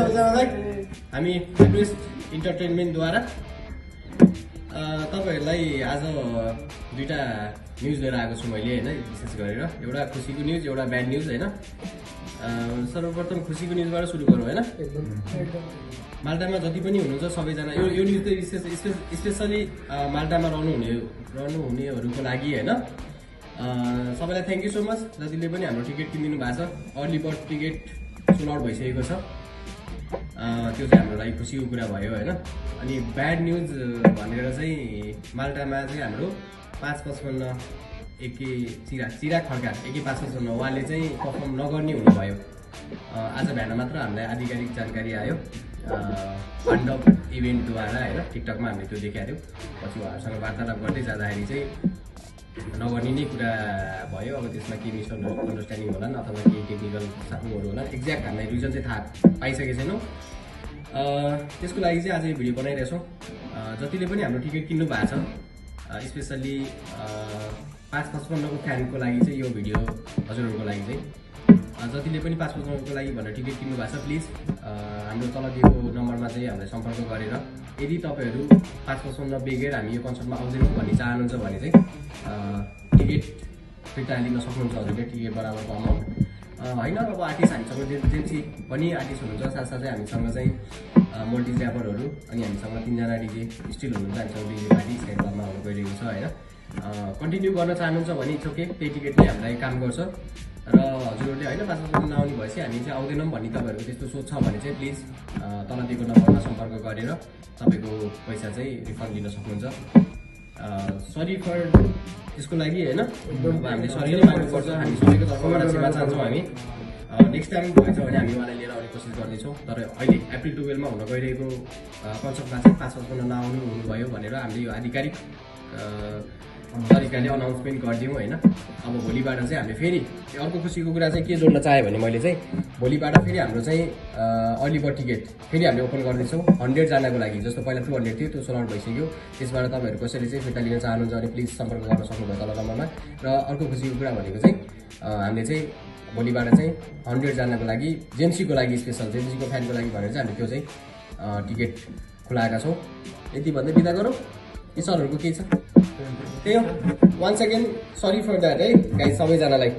सबैजनालाई हामी फेब्रिस्ट इन्टरटेनमेन्टद्वारा तपाईहरुलाई आज दुईटा न्यूज लिएर आएको छु मैले हैन विशेष गरेर एउटा खुशीको न्यूज एउटा ब्याड न्यूज हैन सर्वप्रथम खुशीको न्यूजबाट सुरु गरौँ हैन माल्टामा जति पनि हुनुहुन्छ सबैजना यो न्यूज चाहिँ स्पेशली माल्टामा रहनुहुनेहरुको लागि हैन सबैलाई थ्यांक यू सो मच जतिले पनि हाम्रो टिकट किनिदिनु भएको छ early bird ticket sold out भइसकेको छ त्यो चाहिँ हाम्रो लागि खुसीको कुरा भयो हैन अनि ब्याड न्यूज भनेर चाहिँ माल्टामा चाहिँ हाम्रो 555 एके चिराग खड्का एके 555 उहाँले चाहिँ परफर्म नगर्ने हुनुभयो आज बिहान मात्र हामीलाई आधिकारिक जानकारी आयो पाण्डव इभेन्टद्वारा हैन टिकटकमा हामीले त्यो देखेका थियौँ पछि उहाँहरूसँग वार्तालाप गर्दै जाँदाखेरि चाहिँ नगर्ने नै कुरा भयो अब त्यसमा के मिसअन्डरस्ट्यान्डिङ होला अथवा के टेक्निकल साथीहरू होला एक्ज्याक्ट हामीलाई रिजन चाहिँ थाहा पाइसकेको छैनौँ त्यसको लागि चाहिँ आज यो भिडियो बनाइरहेछौँ जतिले पनि हाम्रो टिकट किन्नु भएको छ स्पेसल्ली 555 को फ्यानको लागि चाहिँ यो भिडियो हजुरहरूको लागि चाहिँ जतिले पनि 555 को लागि भनेर टिकट किन्नु भएको छ प्लिज हाम्रो तल दिएको नम्बरमा चाहिँ हामीलाई सम्पर्क गरेर यदि तपाईहरु 555 बेगेर हामी यो कन्सर्टमा आउँदैनौँ भन्ने चाहनुहुन्छ भने चाहिँ टिकट फिर्ता लिन सक्नुहुन्छ हजुरले टिकट बराबरको अमाउन्ट हैन अब आर्टिस्ट हामीसँग जेन्सी पनि आर्टिस्ट हुनुहुन्छ साथसाथै हामीसँग चाहिँ मल्टी ऱ्यापरहरू अनि हामीसँग 3 जना डीजे स्टिल हुनुहुन्छ हामीसँग डीजे पार्टी स्क्याडमा हुन गइरहेको छ हैन कन्टिन्यू गर्न चाहनुहुन्छ भने इट्स ओके त्यही टिकटले हामीलाई काम गर्छ र हजुरहरूले हैन 555 नआउने भएपछि हामी चाहिँ आउँदैनौँ भन्ने तपाईहरुको त्यस्तो सोच छ भने चाहिँ प्लिज तल दिएको नम्बरमा सम्पर्क गरेर तपाईको पैसा चाहिँ रिफन्ड लिन सक्नुहुन्छ सरी फर त्यसको लागि हैन अब हामीले सरी नै माग्नुपर्छ हामी सबैको तर्फबाट क्षमा चाहन्छौँ हामी नेक्स्ट टाइम भएछ भने हामी उहाँलाई लिएर आउने कोसिस गर्नेछौँ तर अहिले अप्रिल 12 मा हुन गइरहेको कन्सर्टमा चाहिँ 555 नआउनु हुनुभयो भनेर हामीले यो आधिकारिक तरिकाले अनाउन्समेन्ट गरिदिउँ हैन अब भोलिबाट चाहिँ हामीले फेरि अर्को खुसीको कुरा चाहिँ के जोड्न चाहे भने मैले चाहिँ भोलिबाट फेरि हाम्रो चाहिँ अर्ली बर्ड टिकट फेरि हामीले ओपन गर्दैछौँ 100 जनाको लागि जस्तो पहिला 200 थियो त्यो सोल्ड आउट भइसक्यो त्यसबाट तपाईहरु कसैले चाहिँ फिर्ता लिन चाहनुहुन्छ भने प्लिज सम्पर्क गर्न सक्नुभयो तल नम्बरमा र अर्को खुसीको कुरा भनेको चाहिँ हामीले चाहिँ भोलिबाट चाहिँ 100 जनाको लागि जेन्सीको लागि स्पेशल जेन्सीको फ्यानको लागि भनेर चाहिँ हामीले त्यो चाहिँ टिकट खुलाएका छौँ यति भन्दै बिदा गरौँ यी सरहरुको के छ त्यही हो once again sorry for that है गाइस सबैजनालाई